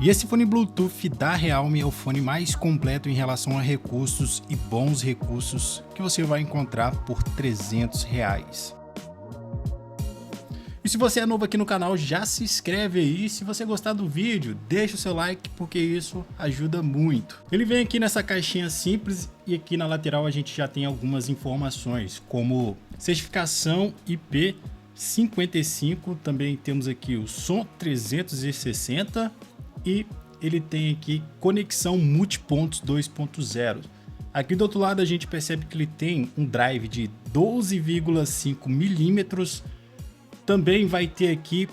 E esse fone Bluetooth da Realme é o fone mais completo em relação a recursos e bons recursos que você vai encontrar por R$300. E se você é novo aqui no canal, já se inscreve aí. Se você gostar do vídeo, deixa o seu like, porque isso ajuda muito. Ele vem aqui nessa caixinha simples e aqui na lateral a gente já tem algumas informações, como certificação IP55, também temos aqui o som 360 e ele tem aqui conexão multipontos 2.0. Aqui do outro lado a gente percebe que ele tem um drive de 12,5 milímetros. Também vai ter aqui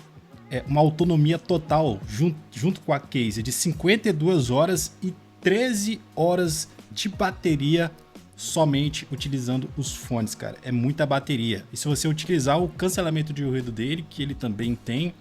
uma autonomia total, junto com a case, de 52 horas e 13 horas de bateria somente utilizando os fones, cara. É muita bateria. E se você utilizar o cancelamento de ruído dele, que ele também tem,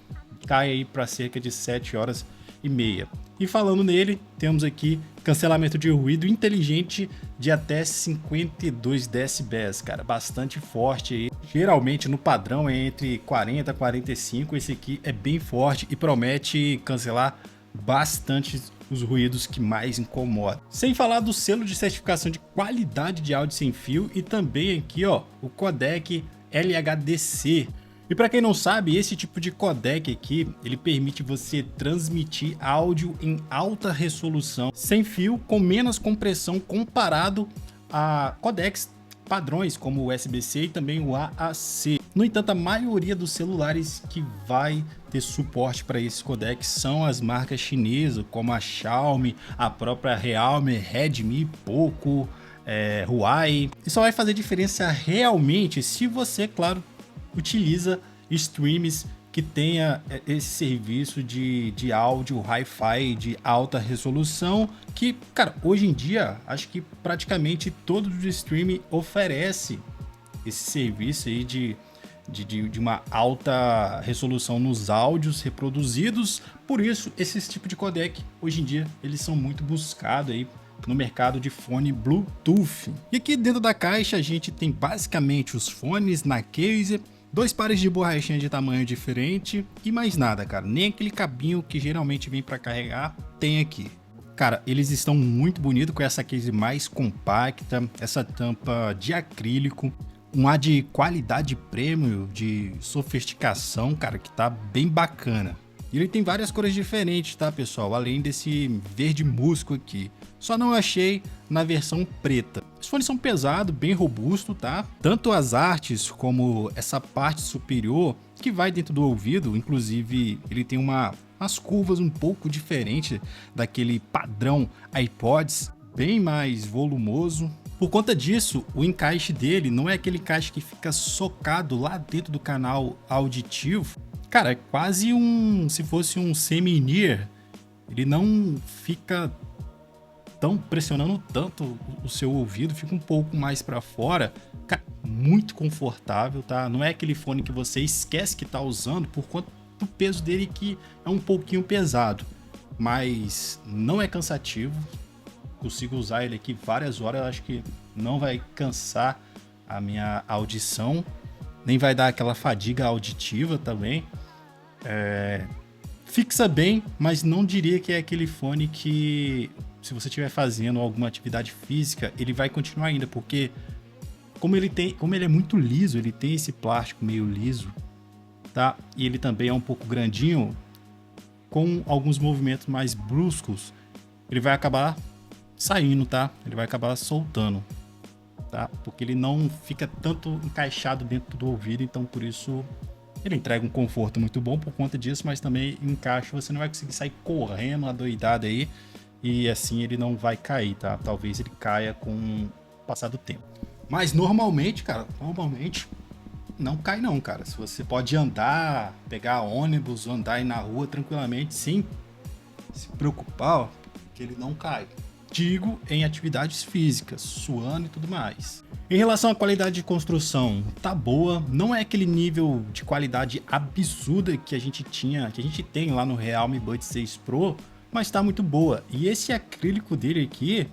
cai aí para cerca de 7 horas e meia. E falando nele, temos aqui cancelamento de ruído inteligente de até 52 decibéis, cara, bastante forte aí. Geralmente no padrão é entre 40 e 45, esse aqui é bem forte e promete cancelar bastante os ruídos que mais incomodam. Sem falar do selo de certificação de qualidade de áudio sem fio e também aqui, ó, o codec LHDC. E para quem não sabe, esse tipo de codec aqui, ele permite você transmitir áudio em alta resolução, sem fio, com menos compressão comparado a codecs padrões como o USB-C e também o AAC. No entanto, a maioria dos celulares que vai ter suporte para esse codec são as marcas chinesas, como a Xiaomi, a própria Realme, Redmi, Poco, Huawei. E só vai fazer diferença realmente se você, claro, utiliza streams que tenha esse serviço de áudio Hi-Fi de alta resolução, que, cara, hoje em dia acho que praticamente todos os streaming oferece esse serviço aí de uma alta resolução nos áudios reproduzidos. Por isso, esse tipo de codec hoje em dia eles são muito buscados aí no mercado de fone Bluetooth. E aqui dentro da caixa a gente tem basicamente os fones na case, 2 pares de borrachinha de tamanho diferente e mais nada, cara. Nem aquele cabinho que geralmente vem para carregar tem aqui. Cara, eles estão muito bonitos com essa case mais compacta, essa tampa de acrílico, um ar de qualidade premium, de sofisticação, cara, que tá bem bacana. E ele tem várias cores diferentes, tá, pessoal? Além desse verde musgo aqui. Só não achei na versão preta. Os fones são pesados, bem robustos, tá? Tanto as artes como essa parte superior que vai dentro do ouvido, inclusive ele tem umas curvas um pouco diferentes daquele padrão iPods, bem mais volumoso. Por conta disso, o encaixe dele não é aquele encaixe que fica socado lá dentro do canal auditivo. Cara, é quase se fosse um semi-in-ear. Ele não fica pressionando tanto o seu ouvido, fica um pouco mais para fora. Cara, muito confortável, tá? Não é aquele fone que você esquece que tá usando por conta do peso dele, que é um pouquinho pesado, mas não é cansativo. Consigo usar ele aqui várias horas, eu acho que não vai cansar a minha audição, nem vai dar aquela fadiga auditiva também. Fixa bem, mas não diria que é aquele fone que, se você estiver fazendo alguma atividade física, ele vai continuar ainda, porque como ele é muito liso, ele tem esse plástico meio liso, tá? E ele também é um pouco grandinho, com alguns movimentos mais bruscos, ele vai acabar saindo, tá? Ele vai acabar soltando, tá? Porque ele não fica tanto encaixado dentro do ouvido, então por isso ele entrega um conforto muito bom por conta disso, mas também encaixa, você não vai conseguir sair correndo adoidado aí, e assim ele não vai cair, tá? Talvez ele caia com o passar do tempo. Mas normalmente, cara, não cai não, cara. Se você pode andar, pegar ônibus, andar aí na rua tranquilamente, sem se preocupar, ó, que ele não cai. Digo em atividades físicas, suando e tudo mais. Em relação à qualidade de construção, tá boa, não é aquele nível de qualidade absurda que a gente tem lá no Realme Buds 6 Pro, mas tá muito boa. E esse acrílico dele aqui,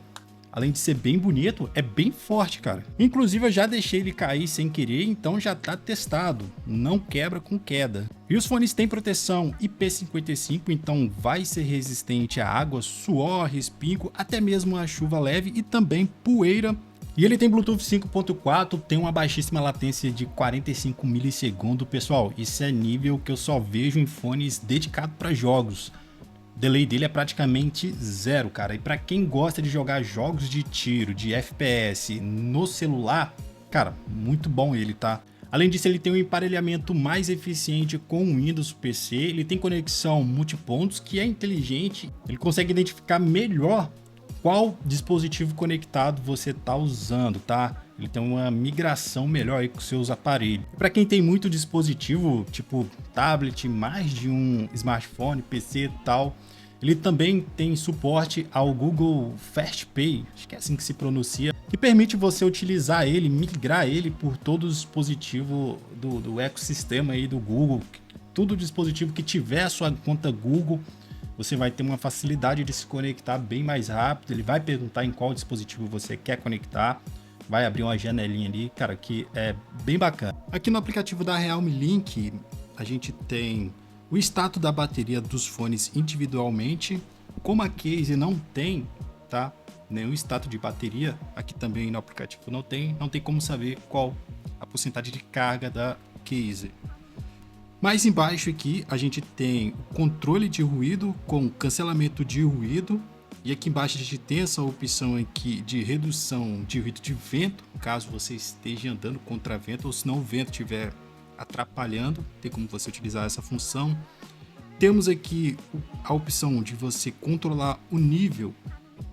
além de ser bem bonito, é bem forte, cara. Inclusive eu já deixei ele cair sem querer, então já tá testado, não quebra com queda. E os fones têm proteção IP55, então vai ser resistente à água, suor, respingo, até mesmo a chuva leve e também poeira. E ele tem Bluetooth 5.4, tem uma baixíssima latência de 45 milissegundos. Pessoal, isso é nível que eu só vejo em fones dedicados para jogos. O delay dele é praticamente zero, cara. E para quem gosta de jogar jogos de tiro, de FPS no celular, cara, muito bom ele, tá? Além disso, ele tem um emparelhamento mais eficiente com o Windows PC, ele tem conexão multipontos que é inteligente, ele consegue identificar melhor qual dispositivo conectado você está usando, tá? Ele tem uma migração melhor aí com seus aparelhos. Para quem tem muito dispositivo, tipo tablet, mais de um smartphone, PC e tal, ele também tem suporte ao Google Fast Pay, acho que é assim que se pronuncia, que permite você utilizar ele, migrar ele por todo o dispositivo do ecossistema aí do Google. Todo dispositivo que tiver a sua conta Google, você vai ter uma facilidade de se conectar bem mais rápido. Ele vai perguntar em qual dispositivo você quer conectar, vai abrir uma janelinha ali, cara, que é bem bacana. Aqui no aplicativo da Realme Link, a gente tem o status da bateria dos fones individualmente. Como a case não tem, tá, nenhum status de bateria, aqui também no aplicativo não tem como saber qual a porcentagem de carga da case. Mais embaixo aqui a gente tem o controle de ruído com cancelamento de ruído, e aqui embaixo a gente tem essa opção aqui de redução de ruído de vento, caso você esteja andando contra vento ou se não o vento estiver atrapalhando, tem como você utilizar essa função. Temos aqui a opção de você controlar o nível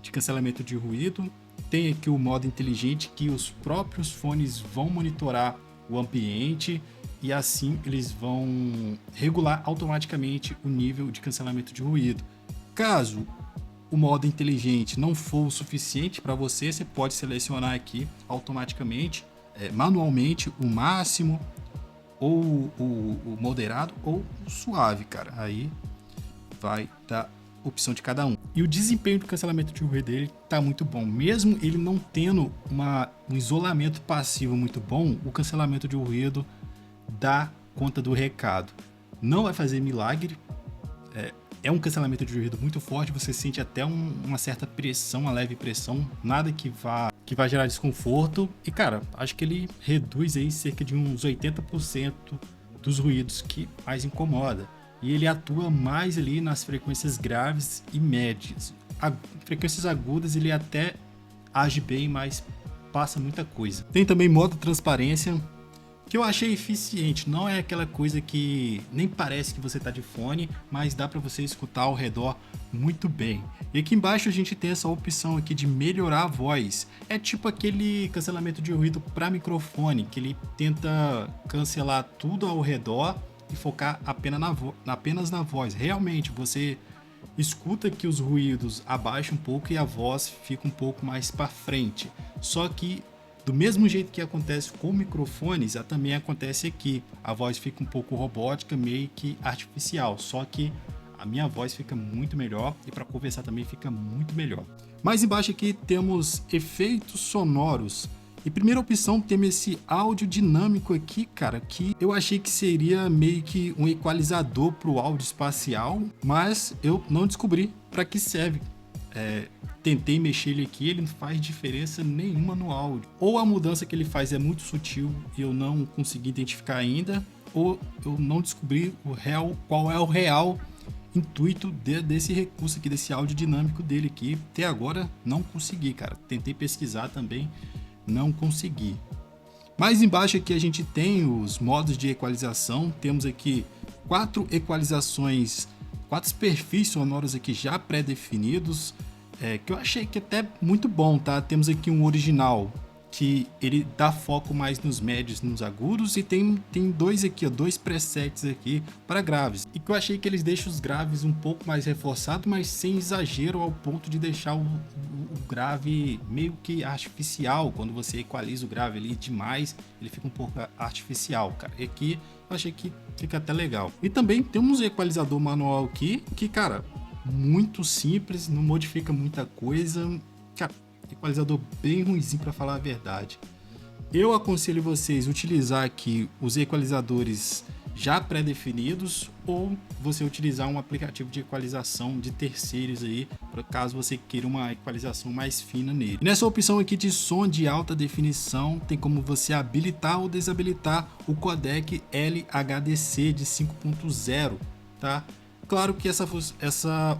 de cancelamento de ruído. Tem aqui o modo inteligente, que os próprios fones vão monitorar o ambiente e assim eles vão regular automaticamente o nível de cancelamento de ruído. Caso o modo inteligente não for o suficiente para você, você pode selecionar aqui automaticamente, manualmente, o máximo, ou o moderado ou o suave, cara. Aí vai dar opção de cada um. E o desempenho do cancelamento de ruído dele tá muito bom. Mesmo ele não tendo um isolamento passivo muito bom, o cancelamento de ruído dá conta do recado. Não vai fazer milagre. É um cancelamento de ruído muito forte, você sente até uma certa pressão, uma leve pressão, nada que vai gerar desconforto. E cara, acho que ele reduz aí cerca de uns 80% dos ruídos que mais incomoda. E ele atua mais ali nas frequências graves e médias. Frequências agudas ele até age bem, mas passa muita coisa. Tem também modo transparência, que eu achei eficiente. Não é aquela coisa que nem parece que você está de fone, mas dá para você escutar ao redor muito bem. E aqui embaixo a gente tem essa opção aqui de melhorar a voz. É tipo aquele cancelamento de ruído para microfone, que ele tenta cancelar tudo ao redor e focar apenas na voz. Realmente você escuta que os ruídos abaixam um pouco e a voz fica um pouco mais para frente. Só que do mesmo jeito que acontece com microfones, também acontece aqui. A voz fica um pouco robótica, meio que artificial. Só que a minha voz fica muito melhor e para conversar também fica muito melhor. Mais embaixo aqui temos efeitos sonoros. E primeira opção, temos esse áudio dinâmico aqui, cara, que eu achei que seria meio que um equalizador para o áudio espacial, mas eu não descobri para que serve. Tentei mexer ele aqui, ele não faz diferença nenhuma no áudio. Ou a mudança que ele faz é muito sutil e eu não consegui identificar ainda, ou eu não descobri qual é o real intuito desse recurso aqui, desse áudio dinâmico dele aqui. Até agora não consegui, cara. Tentei pesquisar também, não consegui. Mais embaixo aqui a gente tem os modos de equalização. Temos aqui 4 equalizações, 4 perfis sonoros aqui já pré-definidos, que eu achei que até muito bom, tá? Temos aqui um original, que ele dá foco mais nos médios, nos agudos, e tem dois aqui, ó, 2 presets aqui para graves. E que eu achei que eles deixam os graves um pouco mais reforçados, mas sem exagero ao ponto de deixar o grave meio que artificial. Quando você equaliza o grave ali demais, ele fica um pouco artificial, cara. E aqui eu achei que fica até legal. E também temos um equalizador manual aqui, que, cara, muito simples, não modifica muita coisa. Cara, equalizador bem ruimzinho para falar a verdade. Eu aconselho vocês a utilizar aqui os equalizadores já pré-definidos, ou você utilizar um aplicativo de equalização de terceiros aí, para caso você queira uma equalização mais fina nele. E nessa opção aqui de som de alta definição, tem como você habilitar ou desabilitar o codec LHDC de 5.0, tá? Claro que essa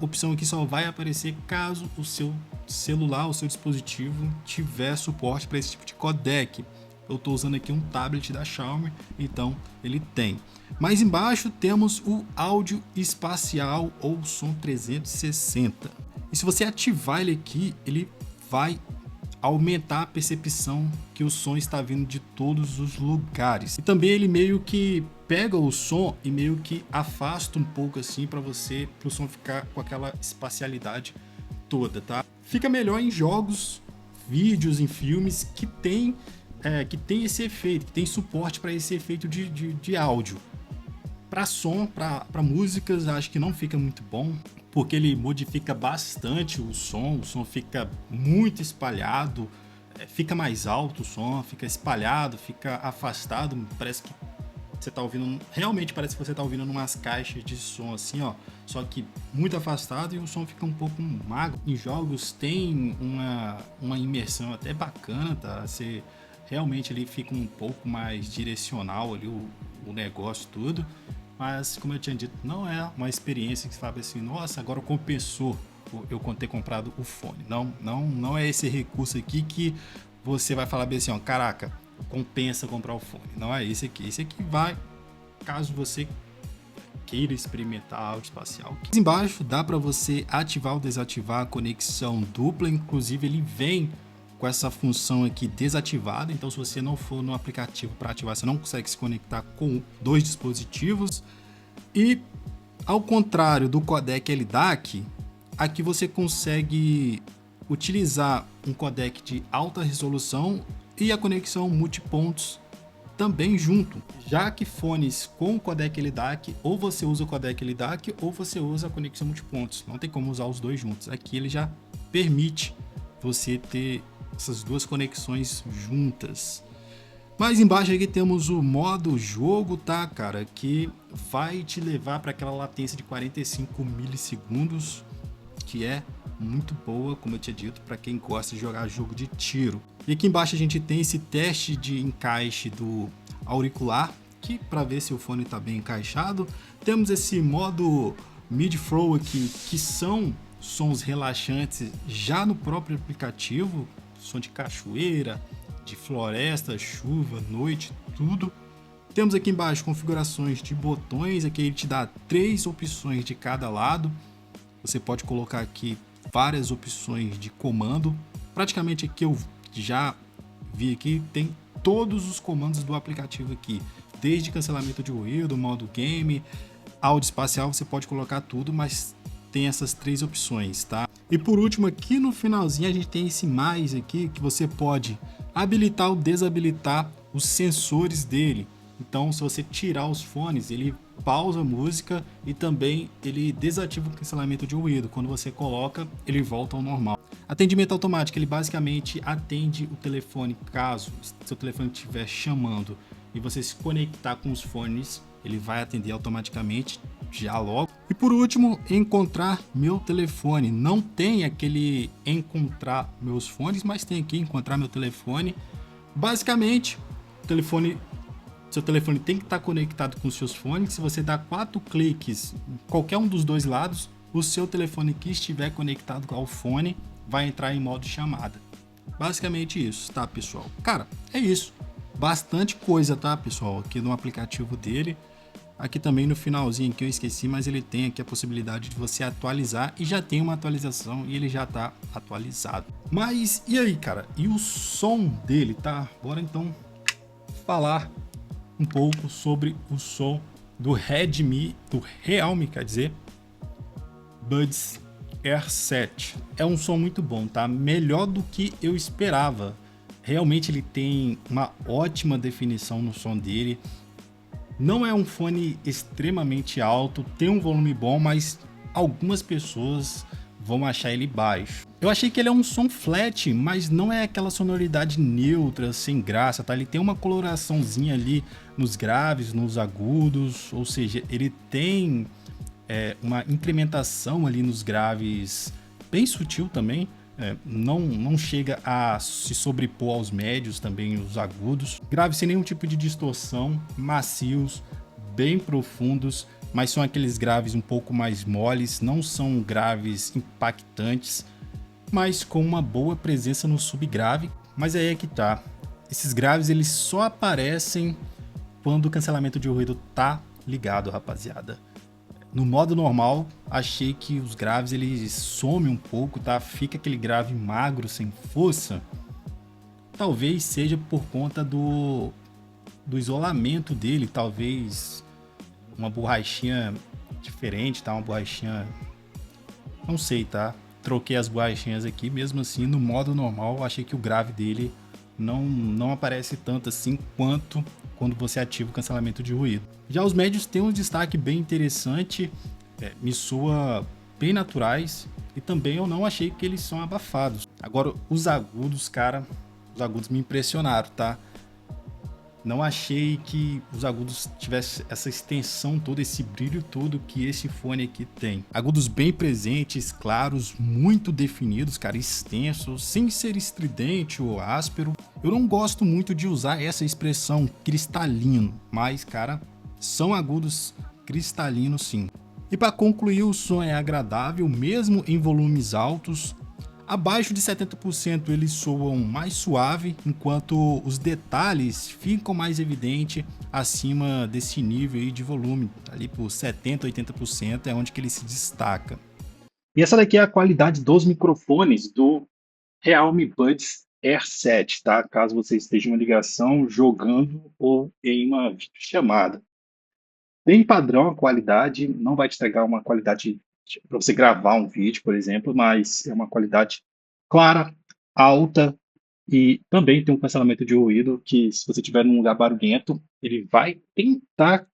opção aqui só vai aparecer caso o seu celular, o seu dispositivo tiver suporte para esse tipo de codec. Eu estou usando aqui um tablet da Xiaomi, então ele tem. Mais embaixo temos o áudio espacial ou som 360. E se você ativar ele aqui, ele vai aumentar a percepção que o som está vindo de todos os lugares. E também ele meio que pega o som e meio que afasta um pouco assim para o som ficar com aquela espacialidade toda, tá? Fica melhor em jogos, vídeos, em filmes que tem esse efeito, que tem suporte para esse efeito de áudio. Para som, para músicas, acho que não fica muito bom, porque ele modifica bastante o som fica muito espalhado, fica mais alto o som, fica espalhado, fica afastado, parece que você tá ouvindo, realmente parece que você tá ouvindo umas caixas de som assim, ó, só que muito afastado e o som fica um pouco magro. Em jogos tem uma imersão até bacana, tá? Você realmente ele fica um pouco mais direcional ali o negócio tudo, mas como eu tinha dito, não é uma experiência que você fala assim, nossa, agora compensou eu ter comprado o fone. Não é esse recurso aqui que você vai falar bem assim, ó, caraca, compensa comprar o fone. Não é esse aqui. Esse aqui vai, caso você queira experimentar áudio espacial. Aqui embaixo dá para você ativar ou desativar a conexão dupla, inclusive ele vem com essa função aqui desativada, então se você não for no aplicativo para ativar, você não consegue se conectar com dois dispositivos. E ao contrário do codec LDAC, aqui você consegue utilizar um codec de alta resolução e a conexão multipontos também junto, já que fones com o codec LDAC, ou você usa o codec LDAC ou você usa a conexão multipontos, não tem como usar os dois juntos. Aqui ele já permite você ter essas duas conexões juntas. Mais embaixo aqui temos o modo jogo, tá, cara, que vai te levar para aquela latência de 45 milissegundos, que é muito boa, como eu tinha dito, para quem gosta de jogar jogo de tiro. E aqui embaixo a gente tem esse teste de encaixe do auricular, que para ver se o fone está bem encaixado. Temos esse modo mid-flow aqui, que são sons relaxantes já no próprio aplicativo, som de cachoeira, de floresta, chuva, noite, tudo. Temos aqui embaixo configurações de botões, aqui ele te dá 3 opções de cada lado. Você pode colocar aqui várias opções de comando. Praticamente aqui eu já vi aqui, tem todos os comandos do aplicativo aqui, desde cancelamento de ruído, modo game, áudio espacial, você pode colocar tudo, mas tem essas 3 opções, tá? E por último, aqui no finalzinho a gente tem esse mais aqui, que você pode habilitar ou desabilitar os sensores dele. Então, se você tirar os fones, ele pausa a música e também ele desativa o cancelamento de ruído. Quando você coloca, ele volta ao normal. Atendimento automático, ele basicamente atende o telefone caso seu telefone estiver chamando e você se conectar com os fones, ele vai atender automaticamente já logo. E por último, encontrar meu telefone. Não tem aquele encontrar meus fones, mas tem aqui encontrar meu telefone. Basicamente, seu telefone tem que estar conectado com os seus fones. Se você dá 4 cliques em qualquer um dos dois lados, o seu telefone que estiver conectado ao fone vai entrar em modo chamada. Basicamente isso, tá, pessoal? Cara, é isso. Bastante coisa, tá, pessoal, aqui no aplicativo dele. Aqui também no finalzinho que eu esqueci, mas ele tem aqui a possibilidade de você atualizar e já tem uma atualização e ele já tá atualizado. Mas e aí, cara? E o som dele, tá? Bora então falar um pouco sobre o som do Realme, quer dizer, Buds Air 7. É um som muito bom, tá? Melhor do que eu esperava. Realmente ele tem uma ótima definição no som dele. Não é um fone extremamente alto, tem um volume bom, mas algumas pessoas vamos achar ele baixo. Eu achei que ele é um som flat, mas não é aquela sonoridade neutra, sem graça, tá? Ele tem uma coloraçãozinha ali nos graves, nos agudos, ou seja, ele tem uma incrementação ali nos graves bem sutil também. Não chega a se sobrepor aos médios, também os agudos. Graves sem nenhum tipo de distorção, macios, bem profundos, mas são aqueles graves um pouco mais moles, não são graves impactantes, mas com uma boa presença no subgrave. Mas aí é que tá, esses graves eles só aparecem quando o cancelamento de ruído tá ligado, rapaziada. No modo normal, achei que os graves eles somem um pouco, tá? Fica aquele grave magro, sem força. Talvez seja por conta do isolamento dele, talvez uma borrachinha diferente, tá? Uma borrachinha, não sei, tá? Troquei as borrachinhas aqui, mesmo assim, no modo normal, achei que o grave dele não aparece tanto assim quanto quando você ativa o cancelamento de ruído. Já os médios têm um destaque bem interessante, me soa bem naturais, e também eu não achei que eles são abafados. Agora, os agudos, cara, os agudos me impressionaram, tá? Não achei que os agudos tivessem essa extensão toda, esse brilho todo que esse fone aqui tem. Agudos bem presentes, claros, muito definidos, cara, extensos, sem ser estridente ou áspero. Eu não gosto muito de usar essa expressão cristalino, mas, cara, são agudos cristalinos sim. E para concluir, o som é agradável, mesmo em volumes altos. Abaixo de 70% eles soam mais suave, enquanto os detalhes ficam mais evidentes acima desse nível aí de volume. Ali por 70%, 80% é onde que ele se destaca. E essa daqui é a qualidade dos microfones do Realme Buds Air 7, tá? Caso você esteja em uma ligação, jogando ou em uma videochamada. Bem padrão a qualidade, não vai te entregar uma qualidade para você gravar um vídeo, por exemplo, mas é uma qualidade clara, alta e também tem um cancelamento de ruído que, se você estiver num lugar barulhento, ele vai tentar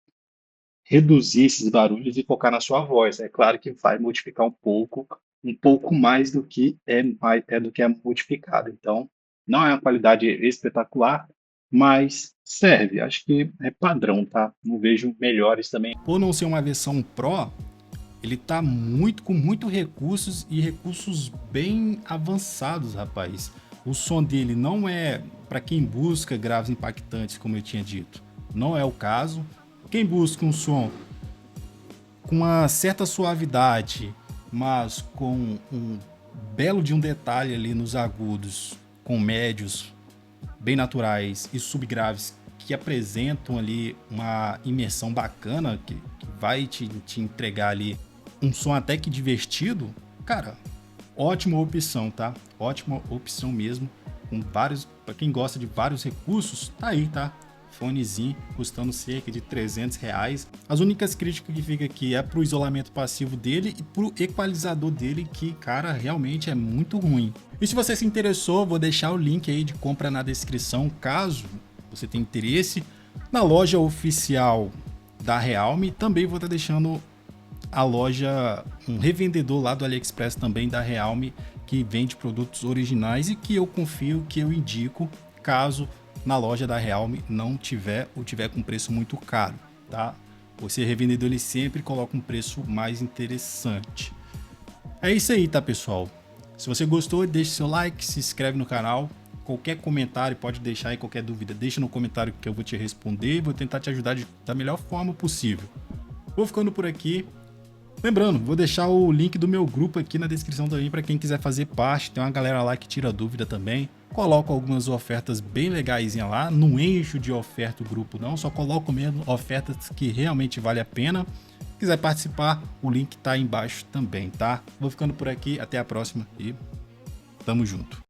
reduzir esses barulhos e focar na sua voz. É claro que vai modificar um pouco mais do que do que é modificado. Então, não é uma qualidade espetacular, mas serve. Acho que é padrão, tá? Não vejo melhores também. Por não ser uma versão Pro, ele tá com muito recursos e recursos bem avançados, rapaz. O som dele não é para quem busca graves impactantes, como eu tinha dito. Não é o caso. Quem busca um som com uma certa suavidade, mas com um belo de um detalhe ali nos agudos, com médios bem naturais e subgraves que apresentam ali uma imersão bacana, que vai te entregar ali um som até que divertido, cara, ótima opção, tá? Ótima opção mesmo, com vários, para quem gosta de vários recursos, tá aí, tá? Fonezinho custando cerca de R$300. As únicas críticas que fica aqui é pro isolamento passivo dele e pro equalizador dele, que, cara, realmente é muito ruim. E se você se interessou, vou deixar o link aí de compra na descrição, caso você tenha interesse. Na loja oficial da Realme, também vou estar deixando a loja, um revendedor lá do AliExpress também da Realme, que vende produtos originais e que eu confio, que eu indico, caso na loja da Realme não tiver ou tiver com preço muito caro, tá? Esse revendedor ele sempre coloca um preço mais interessante. É isso aí, tá, pessoal? Se você gostou, deixe seu like, se inscreve no canal. Qualquer comentário pode deixar aí, qualquer dúvida, deixa no comentário que eu vou te responder e vou tentar te ajudar da melhor forma possível. Vou ficando por aqui. Lembrando, vou deixar o link do meu grupo aqui na descrição também para quem quiser fazer parte. Tem uma galera lá que tira dúvida também. Coloco algumas ofertas bem legais lá. Não encho de oferta o grupo não, só coloco mesmo ofertas que realmente vale a pena. Se quiser participar, o link tá aí embaixo também, tá? Vou ficando por aqui, até a próxima e tamo junto.